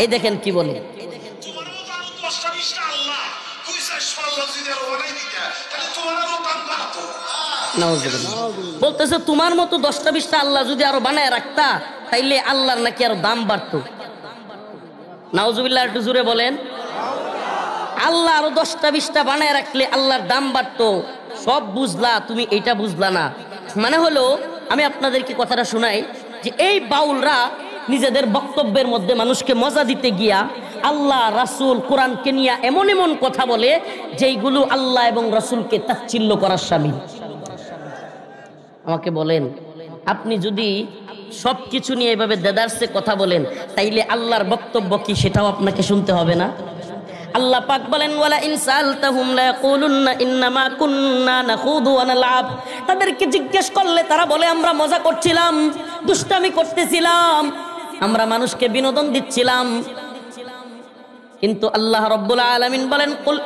এই দেখেন কি বলে, বলতেছে তোমার মতো 10টা-20টা আল্লাহ যদি আরো বানায় রাখতা তাইলে আল্লাহর নাকি আরো দাম বাড়তো। নাউজুবিল্লাহ, একটু জোরে বলেন। আল্লাহ আরো 10টা-20টা বানায় রাখলে আল্লাহর দাম বাড়তো। সব বুঝলা, তুমি এটা বুঝলা না। মানে হলো, আমি আপনাদেরকে কথাটা শোনাই যে এই বাউলরা নিজেদের বক্তব্যের মধ্যে মানুষকে মজা দিতে গিয়া আল্লাহ, রাসূল, কোরআনকে নিয়ে এমন এমন কথা বলে যেইগুলো আল্লাহ এবং রাসূলকে তাচ্ছিল্য করার শামিল। আমাকে বলেন, আপনি যদি সবকিছু নিয়ে এভাবে দেদারসে কথা বলেন তাইলে আল্লাহর বক্তব্য কি সেটাও আপনাকে শুনতে হবে না? আল্লাহ পাক বলেন, ওয়ালা ইন সালতাহুম লা ইয়াকুলুন্না ইন্নামা কুন্না নাখুদু ওয়া নালআব। তাদেরকে জিজ্ঞেস করলে তারা বলে আমরা মজা করছিলাম, দুষ্টামি করতেছিলাম, আমরা মানুষকে বিনোদন দিচ্ছিলাম। কিন্তু আল্লাহ রাব্বুল আলামিন বলেন, কুল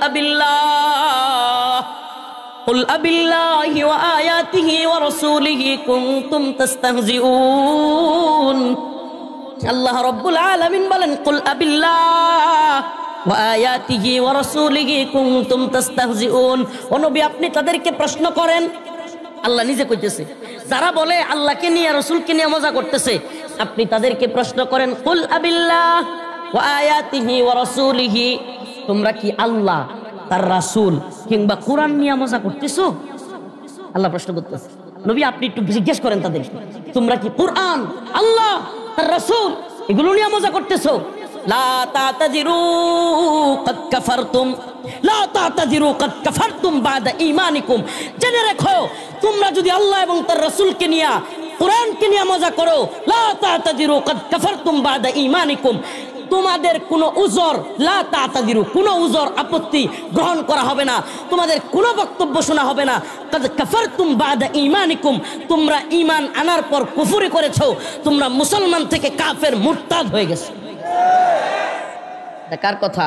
আবিল্লাহি ওয়া আয়াতিহি ওয়া রাসূলিহি কুনতুম তাস্তাহজিউন। আল্লাহ রাব্বুল আলামিন বলেন, কুল আবিল্লাহ ওয়া আয়াতিহি ওয়া রাসূলিহি কুনতুম তাস্তাহজিউন। ও নবী, আপনি তাদেরকে প্রশ্ন করেন। আল্লাহ নিজে কইতেছে, যারা বলে আল্লাহকে নিয়ে রাসূলকে নিয়ে মজা করতেছে, আপনি তাদেরকে প্রশ্ন করেন, কুল আবিল্লাহ ওয়া আয়াতিহি ওয়া রাসূলিহি, তোমরা কি আল্লাহ, তার রাসূল কিংবা কোরআন নিয়ে মজা করতেছো? আল্লাহ প্রশ্ন করতেছে। নবী, আপনি একটু জিজ্ঞেস করেন তাদেরকে, তোমরা কি কোরআন, আল্লাহ, তার রাসূল এগুলো নিয়ে মজা করতেছো? লা তাতাজিরু কাদ কাফারতুম, লা তাতাজিরু কাদ কাফারতুম বাদা ঈমানিকুম। জেনে রাখো, তোমরা যদি আল্লাহ এবং তার রাসূলকে নিয়ে, কোরআনকে নিয়ে মজা করো, লা তাতাজিরু কাদ কাফারতুম বাদা ঈমানিকুম, তোমাদের কোনো উযর, লা তাতাদিরু, কোনো উযর, আপত্তি গ্রহণ করা হবে না, তোমাদের কোনো বক্তব্য শোনা হবে না। কাদ কাফারতুম বাদা ঈমানিকুম, তোমরা ঈমান আনার পর কুফরি করেছো, তোমরা মুসলমান থেকে কাফের মুরতাদ হয়ে গেছো। কার কথা?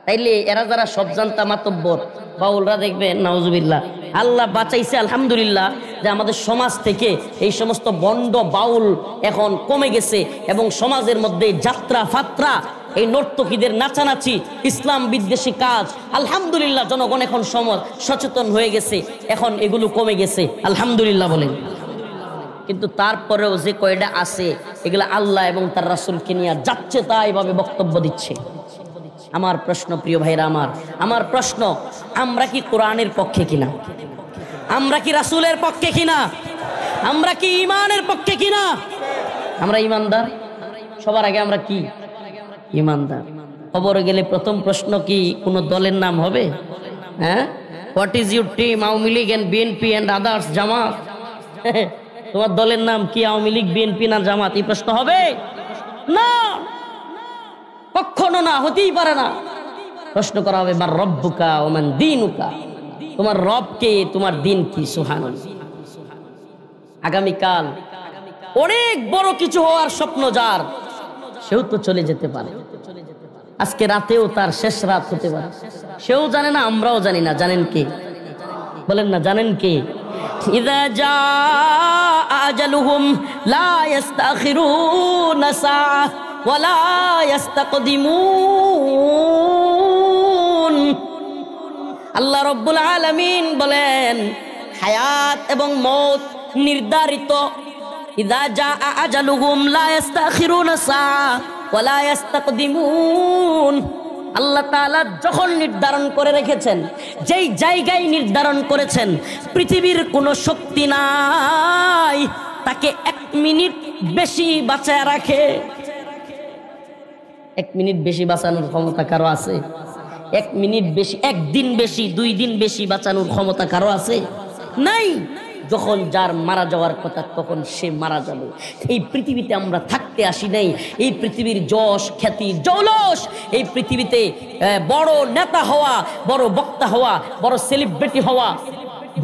তাইলে এরা যারা সব জানতা মাতব্বর বাউলরা, দেখবেন নাউজুবিল্লাহ, আল্লাহ বাঁচাইছে আলহামদুলিল্লাহ যে আমাদের সমাজ থেকে এই সমস্ত বন্ড বাউল এখন কমে গেছে এবং সমাজের মধ্যে যাত্রা ফাত্রা, এই নর্তকীদের নাচানাচি, ইসলাম বিদ্বেষী কাজ, আলহামদুলিল্লাহ জনগণ এখন সচেতন হয়ে গেছে, এখন এগুলো কমে গেছে আলহামদুলিল্লাহ বলেন। কিন্তু তারপরেও যে কয়টা আছে এগুলা আল্লাহ এবং তার রাসূলকে নিয়ে যাচ্ছে তাই ভাবে বক্তব্য দিচ্ছে। আমার প্রশ্ন, প্রিয় ভাইরা আমার প্রশ্ন, আমরা কি কোরআনের পক্ষে কিনা? আমরা কি রাসূলের পক্ষে কিনা? আমরা কি ঈমানের পক্ষে কিনা? আমরা ঈমানদার? সবার আগে আমরা কি ঈমানদার। কবরে গেলে প্রথম প্রশ্ন কি কোন দলের নাম হবে? হ্যাঁ, what is your team, Awami League and BNP and others, Jamaat? তোমার দলের নাম কি আওয়ামী লীগ, বিএনপি না জামাত? এই প্রশ্ন হবে না, কখনো না, হতেই পারে না। প্রশ্ন করা হবে মান রব্বুকা ওয়া মান দীনুকা, তোমার রব কে, তোমার দিন কি? সুবহানাল্লাহ। আগামীকাল অনেক বড় কিছু হওয়ার স্বপ্ন যার, সেও তো চলে যেতে পারে। আজকে রাতেও তার শেষ রাত হতে পারে, সেও জানে না, আমরাও জানি না। জানেন কে? বলেন না, জানেন কে? ইযা জাআ আজালুহুম লা ইস্তাখিরুনা সাআ ওয়া লা ইস্তাকদিমুন। আল্লাহ রাব্বুল আলামিন বলেন, হায়াত এবং মওত নির্ধারিত। ইযা জাআ আজালুহুম লা ইস্তাখিরুনা সাআ ওয়া লা ইস্তাকদিমুন। আল্লাহ তাআলা যখন নির্ধারণ করে রেখেছেন, যেই জায়গায় নির্ধারণ করেছেন, পৃথিবীর কোনো শক্তি নাই তাকে 1 মিনিট বেশি বাঁচায় রাখে। 1 মিনিট বেশি বাঁচানোর ক্ষমতা কারো আছে? 1 মিনিট বেশি, 1 দিন বেশি, 2 দিন বেশি বাঁচানোর ক্ষমতা কারো আছে? নাই। যখন যার মারা যাওয়ার কথা তখন সে মারা যাবে। এই পৃথিবীতে আমরা থাকতে আসি নাই, এই পৃথিবীর যশ খ্যাতি জৌলস, এই পৃথিবীতে বড় নেতা হওয়া, বড় বক্তা হওয়া, বড় সেলিব্রিটি হওয়া,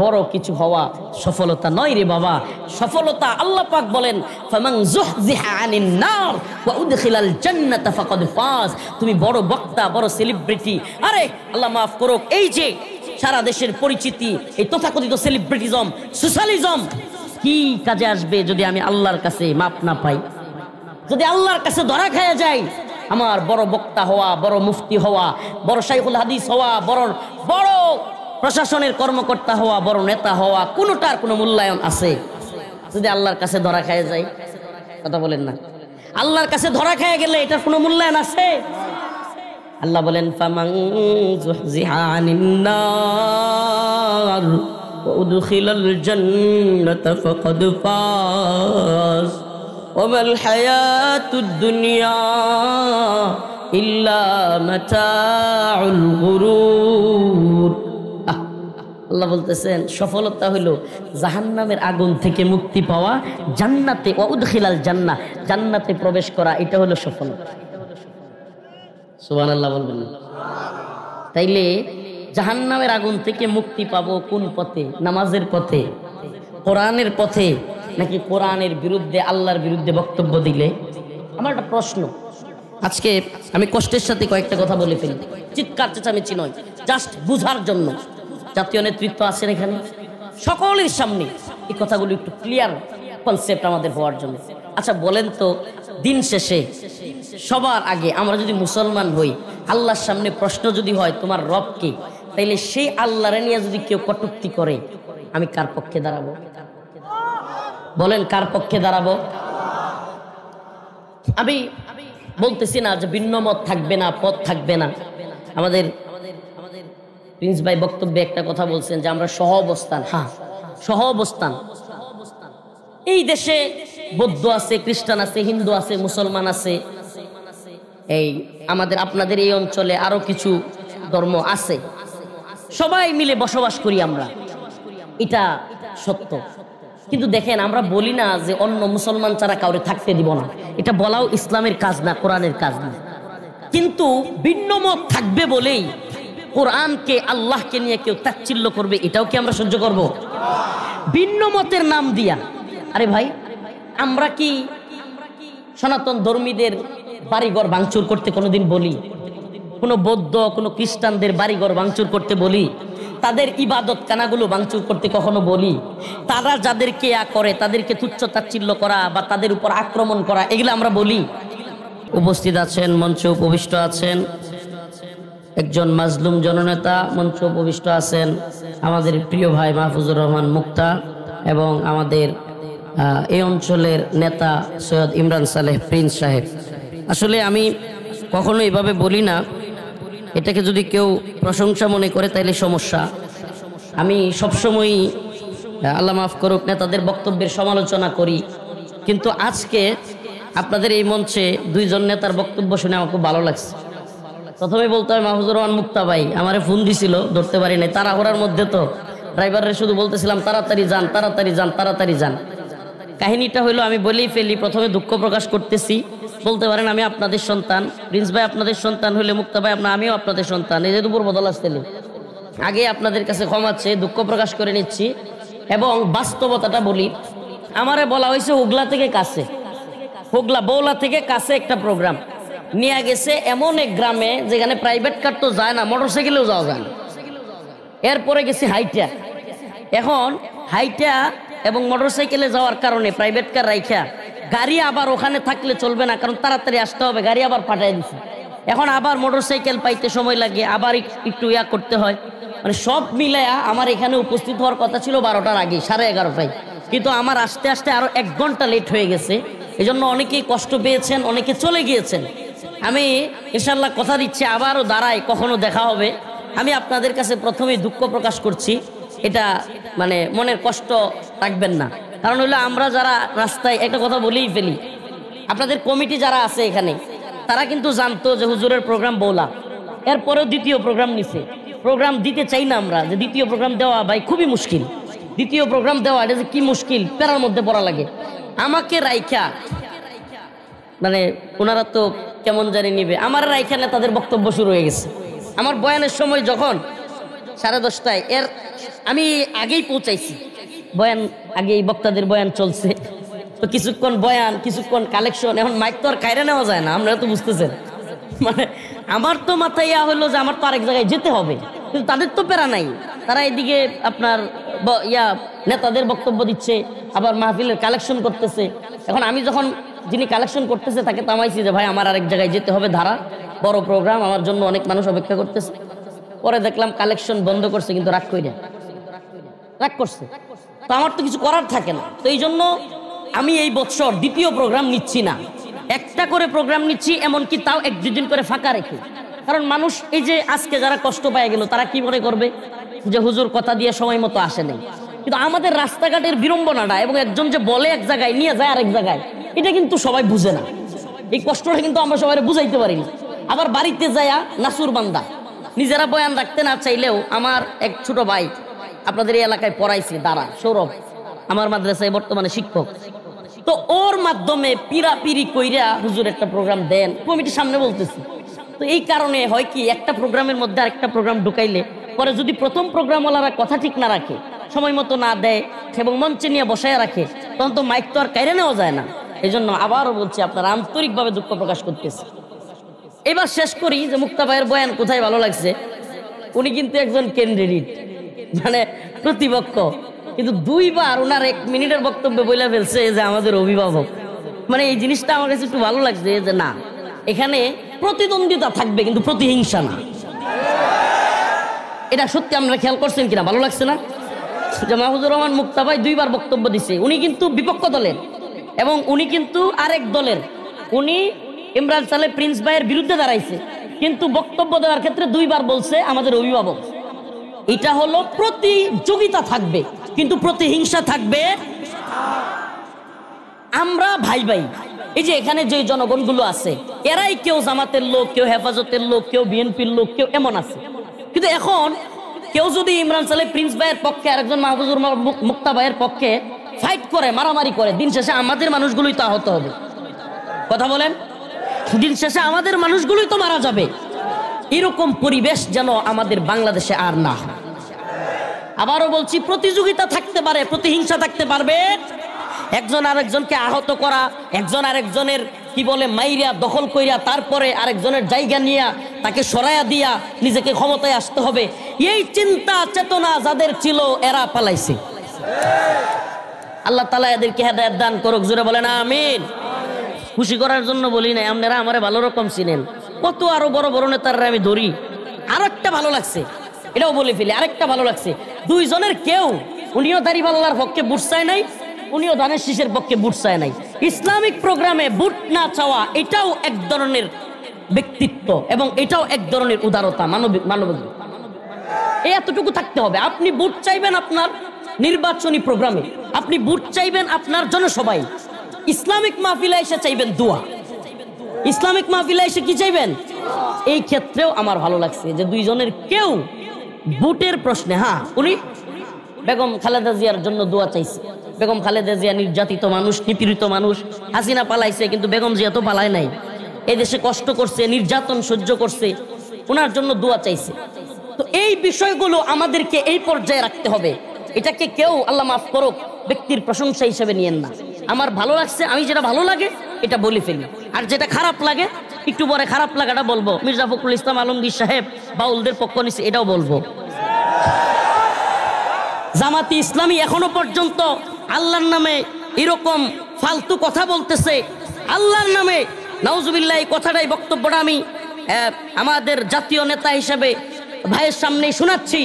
বড় কিছু হওয়া সফলতা নয় রে বাবা। সফলতা, আল্লাহ পাক বলেন, ফামান যুহজিহা আনিন নার ওয়া উদখিলাল জান্নাতা ফাকাদ ফাজ। তুমি বড় বক্তা, বড় সেলিব্রিটি, আরে আল্লাহ মাফ করুক, এই যে সারা দেশের পরিচিতি, এই তথাকথিত সেলিব্রিটিজম, সোশ্যালিজম কি কাজে আসবে যদি আমি আল্লাহর কাছে মাপ না পাই, যদি আল্লাহর কাছে ধরা খায়া যাই? আমার বড় বক্তা হওয়া, বড় মুফতি হওয়া, বড় শাইখুল হাদিস হওয়া, বড় বড় প্রশাসনের কর্মকর্তা হওয়া, বড় নেতা হওয়া, কোনোটার কোনো মূল্যায়ন আছে যদি আল্লাহর কাছে ধরা খেয়ে যায়? কথা বলেন না। আল্লাহর কাছে ধরা খেয়ে গেলে এটার কোনো মূল্যায়ন আছে? আল্লাহ বলেন ফামান যুহজিহা আনিন নার ওয়া উদখিলাল জান্নাতা ফাকাদ ফাজ ওয়া মাল হায়াতুদ দুনিয়া ইল্লা মাতাউল গুরুর। আল্লাহ বলতেছেন সফলতা হলো জাহান্নামের আগুন থেকে মুক্তি পাওয়া, জান্নাতে ওয়া উদখিলাল জান্নাহ, জান্নাতে প্রবেশ করা, এটা হলো সফলতা। সুবহানাল্লাহ বলবেন না? তাইলে জাহান্নামের আগুন থেকে মুক্তি পাবো কোন পথে? নামাজের পথে, কোরআনের পথে, নাকি কোরআনের বিরুদ্ধে, আল্লাহর বিরুদ্ধে বক্তব্য দিলে? আমার একটা প্রশ্ন, আজকে আমি কষ্টের সাথে কয়েকটা কথা বলে ফেলি, চিৎকার চেঁচামেচি নয়, জাস্ট বুঝার জন্য। জাতীয় নেতৃত্ব আছেন এখানে, সকলের সামনে এই কথাগুলো একটু ক্লিয়ার কনসেপ্ট আমাদের হওয়ার জন্য। আচ্ছা বলেন তো, দিন শেষে সবার আগে আমরা যদি মুসলমান হই, আল্লাহর সামনে প্রশ্ন যদি হয় তোমার রব কে, তাইলে সেই আল্লাহরে নিয়ে যদি কেউ কটূক্তি করে, আমি কার পক্ষে দাঁড়াবো? বলেন কার পক্ষে দাঁড়াবো? আমি বলতেছি না যে ভিন্ন মত থাকবে না, পথ থাকবে না। আমাদের প্রিন্স ভাই বক্তব্যে একটা কথা বলছেন যে আমরা সহ অবস্থান। হ্যাঁ, সহ অবস্থান। এই দেশে বৌদ্ধ আছে, খ্রিস্টান আছে, হিন্দু আছে, মুসলমান আছে, এই আমাদের আপনাদের এই অঞ্চলে আরো কিছু ধর্ম আছে, সবাই মিলে বসবাস করি আমরা, এটা সত্য। কিন্তু দেখেন, আমরা বলি না যে অন্য মুসলমান ছাড়া কাউরে থাকতে দিব না, এটা বলাও ইসলামের কাজ না, কোরআনের কাজ না। কিন্তু ভিন্ন মত থাকবে বলেই কোরআনকে, আল্লাহকে নিয়ে কেউ তাচ্ছিল্য করবে, এটাও কি আমরা সহ্য করব? ভিন্ন মতের নাম দিয়া। আরে ভাই, আমরা কি সনাতন ধর্মীদের বাড়িঘর ভাঙচুর করতে কোনোদিন বলি? কোনো বৌদ্ধ, কোনো খ্রিস্টানদের বাড়িঘর ভাঙচুর করতে বলি? তাদের ইবাদত খানাগুলো ভাঙচুর করতে কখনো বলি? তারা যাদেরকে করে তাদেরকে তুচ্ছ তাচ্ছিল্য করা বা তাদের উপর আক্রমণ করা, এগুলো আমরা বলি? উপস্থিত আছেন, মঞ্চে উপবিষ্ট আছেন একজন মাজলুম জননেতা, মঞ্চে উপবিষ্ট আছেন আমাদের প্রিয় ভাই মাহফুজুর রহমান মুক্তা, এবং আমাদের এই অঞ্চলের নেতা সৈয়দ ইমরান সালেহ প্রিন্স সাহেব। আসলে আমি কখনো এভাবে বলি না, এটাকে যদি কেউ প্রশংসা মনে করে তাইলে সমস্যা। আমি সবসময়ই, আল্লাহ মাফ করুক, নেতাদের বক্তব্যের সমালোচনা করি, কিন্তু আজকে আপনাদের এই মঞ্চে দুইজন নেতার বক্তব্য শুনে আমার খুব ভালো লাগছে। প্রথমে বলতে হয় মাহফুজুর রহমান মুক্তা ভাই আমারে ফোন দিছিল, ধরতে পারি নাই, তাড়াহুড়ার মধ্যে তো ড্রাইভারে শুধু বলতেছিলাম তাড়াতাড়ি যান, তাড়াতাড়ি যান, তাড়াতাড়ি যান। কাহিনীটা হইলো, আমি বলেই ফেলি, প্রথমে দুঃখ প্রকাশ করতেছি, বলতে পারেন আমি আপনাদের সন্তান, প্রিন্স ভাই আপনাদের সন্তান হইলে মুক্তা ভাই আমিও আপনাদের সন্তান, এই যে দুপুর বদল আসতে আগে আপনাদের কাছে ক্ষমা চেয়ে দুঃখ প্রকাশ করে নিচ্ছি। এবং বাস্তবতাটা বলি, আমারে বলা হয়েছে হুগলা থেকে কাছে, হুগলা বৌলা থেকে কাছে একটা প্রোগ্রাম নিয়ে গেছে এমন এক গ্রামে যেখানে প্রাইভেট কার তো যায় না, মোটরসাইকেলেও যাওয়া যায় না। এরপরে গেছি হাইটা। এখন হাইটা এবং মোটরসাইকেলে যাওয়ার কারণে প্রাইভেট কার রাইখা গাড়ি আবার ওখানে থাকলে চলবে না, কারণ তাড়াতাড়ি আসতে হবে, গাড়ি আবার পাঠাই দিচ্ছে। এখন আবার মোটরসাইকেল পাইতে সময় লাগে, আবার একটু ইয়া করতে হয়, মানে সব মিলায়া আমার এখানে উপস্থিত হওয়ার কথা ছিল 12টার আগে, 11:30টায়, কিন্তু আমার আসতে আসতে আরো 1 ঘন্টা লেট হয়ে গেছে। এই জন্য অনেকেই কষ্ট পেয়েছেন, অনেকে চলে গিয়েছেন। আমি ইনশাল্লাহ কথা দিচ্ছি আবারও দাঁড়াই, কখনো দেখা হবে। আমি আপনাদের কাছে প্রথমেই দুঃখ প্রকাশ করছি, এটা মানে মনের কষ্ট রাখবেন না। কারণ হলো আমরা যারা রাস্তায়, একটা কথা বলেই ফেলি, আপনাদের কমিটি যারা আছে এখানে তারা কিন্তু জানতো যে হুজুরের প্রোগ্রাম বৌলা, এরপরেও দ্বিতীয় প্রোগ্রাম নিছে। প্রোগ্রাম দিতে চাই না আমরা, যে দ্বিতীয় প্রোগ্রাম দেওয়া ভাই খুবই মুশকিল, দ্বিতীয় প্রোগ্রাম দেওয়া এটা যে কি মুশকিল, প্যারার মধ্যে পড়া লাগে। আমাকে রাইখা, মানে ওনারা তো কেমন জানি নিবে, আমার রাইখা তাদের বক্তব্য শুরু হয়ে গেছে। আমার বয়ানের সময় যখন 10:30টায়, এর আমি আগেই পৌঁছাইছি, বয়ান আগেই বক্তাদের বয়ান চলছে, তো কিছুক্ষণ বয়ান, কিছুক্ষণ কালেকশন। এখন মাইক তো আর কায়রা নেওয়া যায় না, আপনারা তো বুঝতেছেন। মানে আমার তো মাথায় ইয়া হলো যে আমার তো আরেক জায়গায় যেতে হবে, কিন্তু তাদের তো প্যারা নাই, তারা এদিকে আপনার নেতাদের বক্তব্য দিচ্ছে, আবার মাহফিলের কালেকশন করতেছে। এখন আমি যখন যিনি কালেকশন করতেছে তাকে থামাইছি যে ভাই আমার আরেক জায়গায় যেতে হবে, ধারা বড় প্রোগ্রাম, আমার জন্য অনেক মানুষ অপেক্ষা করতেছে। পরে দেখলাম কালেকশন বন্ধ করছে, কিন্তু রাগ করছে। তো আমার তো কিছু করার থাকে না। তো এই জন্য আমি এই বছর দ্বিতীয় প্রোগ্রাম নিচ্ছি না, একটা করে প্রোগ্রাম নিচ্ছি, এমনকি তাও 1-2 দিন করে ফাঁকা রেখে। কারণ মানুষ এই যে আজকে যারা কষ্ট পায় গেল, তারা কি মনে করবে যে হুজুর কথা দিয়ে সময় মতো আসে নাই। কিন্তু আমাদের রাস্তাঘাটের বিড়ম্বনাটা এবং একজন যে বলে এক জায়গায় নিয়ে যায় আরেক জায়গায়, এটা কিন্তু সবাই বুঝে না। এই কষ্টটা কিন্তু আমরা সবাই বুঝাইতে পারি না। আবার বাড়িতে যায়া নাসুর বান্দা, নিজেরা বয়ান রাখতে না চাইলেও, আমার এক ছোট ভাই আপনাদের এই এলাকায় পড়াইছে, দাঁড়া সৌরভ, আমার মাদ্রাসায় বর্তমানে শিক্ষক। তো ওর মাধ্যমে পিরাপিরি কইরা হুজুর একটা প্রোগ্রাম দেন, কমিটির সামনে বলতেছি। তো এই কারণে হয় কি, একটা প্রোগ্রামের মধ্যে আরেকটা প্রোগ্রাম ঢুকাইলে পরে যদি প্রথম প্রোগ্রামওয়ালারা কথা ঠিক না রাখে, সময় মতো না দেয় এবং মঞ্চে নিয়ে বসায় রাখে, তখন তো মাইক তো আর কাইরে নেওয়া যায় না। এই জন্য আবারও বলছি, আপনারা আন্তরিকভাবে দুঃখ প্রকাশ করতেছে। এবার শেষ করি যে মুক্তা ভাইয়ের বয়ান কোথায় ভালো লাগছে। উনি কিন্তু একজন ক্যান্ডিডেট, মানে প্রতিপক্ষ, কিন্তু 2 বার ওনার 1 মিনিটের বক্তব্যে বলে ফেলছে যে আমাদের অভিভাবক। মানে এই জিনিসটা আমার কাছে একটু ভালো লাগছে যে না, এখানে প্রতিদ্বন্দ্বিতা থাকবে কিন্তু প্রতিহিংসা না। এটা সত্যি আমরা খেয়াল করছেন কিনা, ভালো লাগছে না? যে মাহফুজুর রহমান মুক্তা ভাই 2 বার বক্তব্য দিছে, উনি কিন্তু বিপক্ষ দলের এবং উনি কিন্তু আরেক দলের। উনি ইমরান সালে প্রিন্স ভাইয়ের বিরুদ্ধে দাঁড়াইছে, কিন্তু বক্তব্য দেওয়ার ক্ষেত্রে 2 বার বলছে আমাদের অভিভাবক। এটা হলো প্রতিযোগিতা থাকবে কিন্তু প্রতিহিংসা থাকবে। আমরা ভাই ভাই, এই যে এখানে যে জনগণগুলো আছে, এরাই কেউ জামাতের লোক, কেউ হেফাজতের লোক, কেউ বিএনপির লোক, কেউ এমন আছে। কিন্তু এখন কেউ যদি ইমরান সালে প্রিন্স ভাইয়ের পক্ষে আরেকজন মাহফুজুর মুক্তা ভাইয়ের পক্ষে ফাইট করে, মারামারি করে, দিন শেষে আমাদের মানুষগুলোই তো আহত হবে। কথা বলেন, দিন শেষে আমাদের মানুষগুলোই তো মারা যাবে। এরকম পরিবেশ যেন আমাদের বাংলাদেশে আর না হয়। আবারও বলছি, প্রতিযোগিতা থাকতে পারে, প্রতিহিংসা থাকতে পারবে। একজন আরেকজনকে আহত করা, একজন আরেকজনের কি বলে মাইরা দখল কইরা তারপরে আরেকজনের জায়গা নিয়ে তাকে সরাইয়া দিয়া নিজেকে ক্ষমতায় আসতে হবে, এই চিন্তা চেতনা যাদের ছিল এরা পালাইছে। আল্লাহ তাআলা এদেরকে হেদায়েত দান করুক, জোরে বলেন আমিন। খুশি করার জন্য বলি না, আপনারা আমারে ভালো রকম চিনেন। কত আরো বড় বড় নেতারা আমি ধরি। আরো একটা ভালো লাগছে, এটাও বলে ফেলি, আরেকটা ভালো লাগছে, 2 জনের কেউ, উনিও দাড়িপাল্লার পক্ষে বুট চায় নাই, উনিও ধানের শীষের পক্ষে বুট চায় নাই। ইসলামিক প্রোগ্রামে বুট না চাওয়া, এটাও এক ধরনের ব্যক্তিত্ব এবং এটাও এক ধরনের উদারতা, মানবিক। এই এতটুকু থাকতে হবে। আপনি বুট চাইবেন আপনার নির্বাচনী প্রোগ্রামে, আপনি বুট চাইবেন আপনার জনসভায়, ইসলামিক মাহফিলে এসে চাইবেন দোয়া, ইসলামিক মাহফিলে এসে কি চাইবেন। এই ক্ষেত্রেও আমার ভালো লাগছে যে 2 জনের কেউ বুটের প্রশ্নে, হ্যাঁ উনি বেগম খালেদা জিয়ার জন্য দোয়া চাইছে। বেগম খালেদা জিয়া নির্যাতিত মানুষ, নিপীড়িত মানুষ, হাসিনা পালাইছে কিন্তু বেগম জিয়া তো পালায় নাই, এই দেশে কষ্ট করছে, নির্যাতন সহ্য করছে, ওনার জন্য দোয়া চাইছে। তো এই বিষয়গুলো আমাদেরকে এই পর্যায়ে রাখতে হবে। এটাকে কেউ আল্লাহ মাফ করুক ব্যক্তির প্রশংসা হিসেবে নিয়েন না। আমার ভালো লাগছে, আমি যেটা ভালো লাগে এটা বলে ফেলি, আর যেটা খারাপ লাগে একটু পরে খারাপ লাগাটা বলবো। মির্জা ফখরুল ইসলাম আলমগীর সাহেব বাউলদের পক্ষ নিচ্ছে, এটাও বলবো। জামাতি ইসলামী এখনো পর্যন্ত আল্লাহর নামে এরকম ফালতু কথা বলতেছে, আল্লাহর নামে, নাউজুবিল্লাহ। এই কথাটাই, বক্তব্যটা আমি আমাদের জাতীয় নেতা হিসেবে ভাইয়ের সামনেই শোনাচ্ছি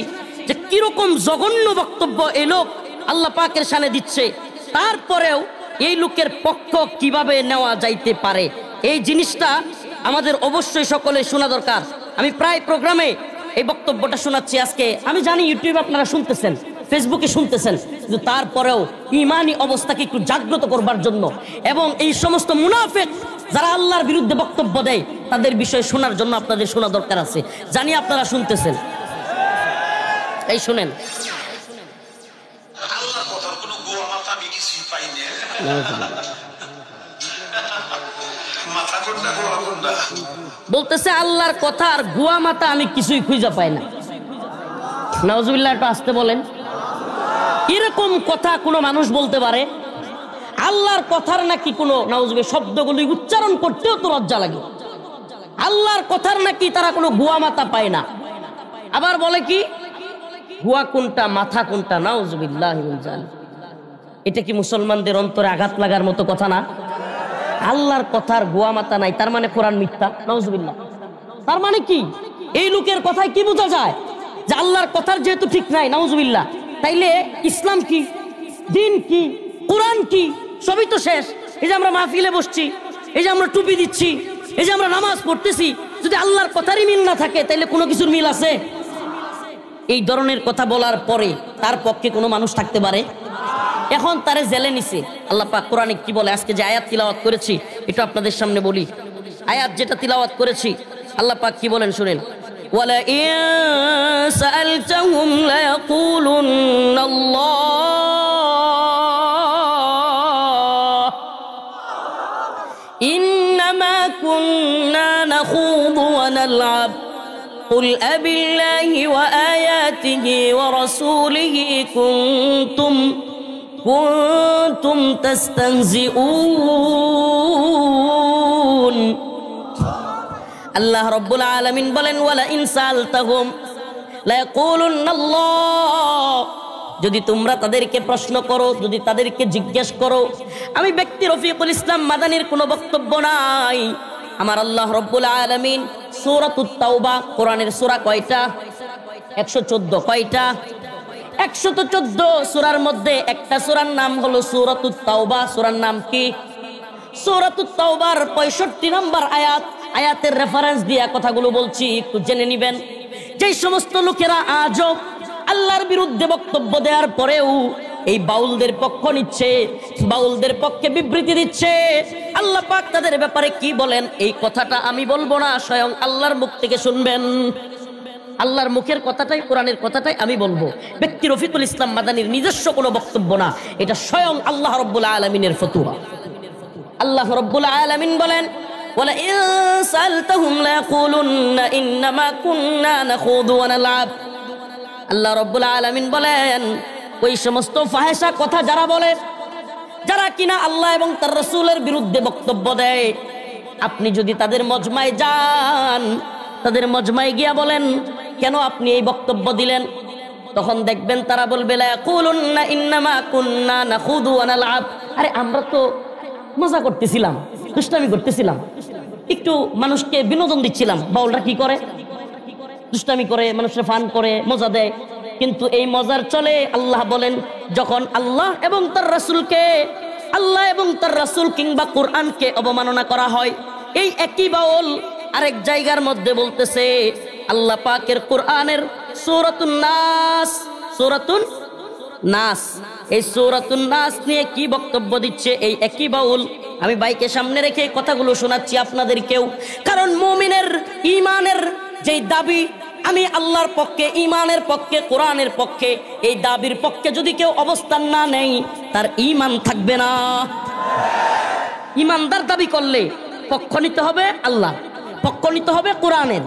যে কিরকম জঘন্য বক্তব্য এই লোক আল্লাহ পাকের শানে দিচ্ছে। তারপরেও এই লোকের পক্ষ কিভাবে নেওয়া যাইতে পারে, এই জিনিসটা আমাদের অবশ্যই সকলে শোনা দরকার। আমি প্রায় প্রোগ্রামে এই বক্তব্যটা শোনাচ্ছি। আজকে আমি জানি ইউটিউবে আপনারা শুনতেছেন, ফেসবুকে শুনতেছেন, কিন্তু তারপরেও ইমানি অবস্থাকে একটু জাগ্রত করবার জন্য এবং এই সমস্ত মুনাফিক যারা আল্লাহর বিরুদ্ধে বক্তব্য দেয় তাদের বিষয়ে শোনার জন্য আপনাদের শোনা দরকার আছে। জানি আপনারা শুনতেছেন, এই শুনেন। বলতেছে আল্লাহর কথা আর গুয়া মাথা আমি কিছুই খুঁজে পাই না। নাউজুবিল্লাহ, একটু আসতে বলেন। এরকম কথা কোনো মানুষ বলতে পারে? আল্লাহর কথার নাকি কোনো নাউজুবিল্লাহ শব্দগুলি উচ্চারণ করতেও তো লজ্জা লাগে। আল্লাহর কথার নাকি তারা কোনো গুয়া মাথা পায় না। আবার বলে কি গুয়া কোনটা মাথা কোনটা, নাউজুবিল্লাহ। এটা কি মুসলমানদের অন্তরে আঘাত লাগার মতো কথা না? আল্লাহর কথার গোয়া মাতা নাই, তার মানে কোরআন মিথ্যা। নাউজুবিল্লাহ। তার মানে কি? এই লোকের কথায় কি বোঝা যায়? যে আল্লাহর কথার যেহেতু ঠিক নাই, নাউজুবিল্লাহ, তাইলে ইসলাম কি, দিন কি, কোরআন কি, সবই তো শেষ। এই যে আমরা মাহফিলে বসছি, এই যে আমরা টুপি দিচ্ছি, এই যে আমরা নামাজ পড়তেছি, যদি আল্লাহর কথারই মিল না থাকে তাইলে কোনো কিছুর মিল আছে? এই ধরনের কথা বলার পরে তার পক্ষে কোনো মানুষ থাকতে পারে? এখন তারে জেলে নিছে। আল্লাহ পাক কোরআনে কি বলে? আজকে যে আয়াত তিলাওয়াত করেছি এটা আপনাদের সামনে বলি। আয়াত যেটা তিলাওয়াত করেছি আল্লাহ পাক কি বলেন শুনেন। ওয়ালা ইন সাআলতাহুম লা ইয়াকুলুন্না আল্লাহ ইন্নামা কুন্না নাখুদু ওয়া নালআব قل أبالله وآياته ورسوله كنتم تستهزئون আল্লাহ রাব্বুল আলামিন বলেন ওয়ালা ইন সাআলতাহুম লা ইয়াকুলুন্নাল্লাহ, যদি তোমরা তাদেরকে প্রশ্ন করো, যদি তাদেরকে জিজ্ঞেস করো, আমি ব্যক্তি রফিকুল ইসলাম মাদানির কোনো বক্তব্য নাই। আমার আল্লাহ রাব্বুল আলামিন সূরাতুত তাওবা, কোরআনের সূরা কয়টা? 114। কয়টা? 114 সূরার মধ্যে একটা সূরার নাম হলো সূরাতুত তাওবা। সূরার নাম কি? সূরাতুত তাওবার 65 নম্বর আয়াত। আয়াতের রেফারেন্স দিয়ে কথাগুলো বলছি, একটু জেনে নেবেন। যেই সমস্ত লোকেরা আজও আল্লাহর বিরুদ্ধে বক্তব্য দেওয়ার পরেও এই বাউলদের পক্ষ নিচ্ছে, বাউলদের পক্ষে বিবৃতি দিচ্ছে, আল্লাহ পাক তাদের ব্যাপারে কি বলেন এই কথাটা আমি বলবো না, স্বয়ং আল্লাহর মুখ থেকে শুনবেন। আল্লাহর মুখের কথাটাই, কোরআনের কথাটাই আমি বলবো। ব্যক্তি রফিকুল ইসলাম মাদানির নিজস্ব কোনো বক্তব্য না, এটা স্বয়ং আল্লাহ রাব্বুল আলামিনের ফতোয়া। আল্লাহ রাব্বুল আলামিন বলেন ওয়ালা ইন সাআলতাহুম লা ইয়াকুলুন্না ইন্নামা কুন্না নাখুদু ওয়া নালআব। আল্লাহ রাব্বুল আলামিন বলেন ওই সমস্ত ফাহেসা কথা যারা বলে, যারা কিনা আল্লাহ এবং তার রাসূলের বিরুদ্ধে বক্তব্য দেয়, আপনি যদি তাদের মজমায় যান, তাদের মজমায় গিয়া বলেন কেন আপনি এই বক্তব্য দিলেন, তখন দেখবেন তারা বলবে লা ইয়াকুলুন্না ইন্নামা কুন্না নাখুদু ওয়া নালআব। আরে আমরা তো মজা করতেছিলাম, দুষ্টামি করতেছিলাম, একটু মানুষকে বিনোদন দিচ্ছিলাম। বাউলরা কি করে? দুষ্টামি করে, মানুষের ফান করে, মজা দেয়। কিন্তু এই মজার চলে আল্লাহ বলেন যখন আল্লাহ এবং তার রাসূলকে, আল্লাহ এবং তার রাসূল কিংবা কোরআনকে অবমাননা করা হয়, এই একই বাউল আরেক জায়গার মধ্যে বলতেছে আল্লাহ পাকের কোরআনের সূরাতুন নাস, সূরাতুন নাস, এই সূরাতুন নাস নিয়ে কি বক্তব্য দিচ্ছে এই একই বাউল। আমি বাইকে সামনে রেখে কথাগুলো শোনাচ্ছি আপনাদেরকেও, কারণ মুমিনের ঈমানের যেই দাবি, আমি আল্লাহর পক্ষে, ঈমানের পক্ষে, কোরআনের পক্ষে, এই দাবির পক্ষে যদি কেউ অবস্থান না নেয় তার ঈমান থাকবে না। ঈমানদার দাবি করলে পক্ষ নিতে হবে আল্লাহ, পক্ষ নিতে হবে কোরআনের।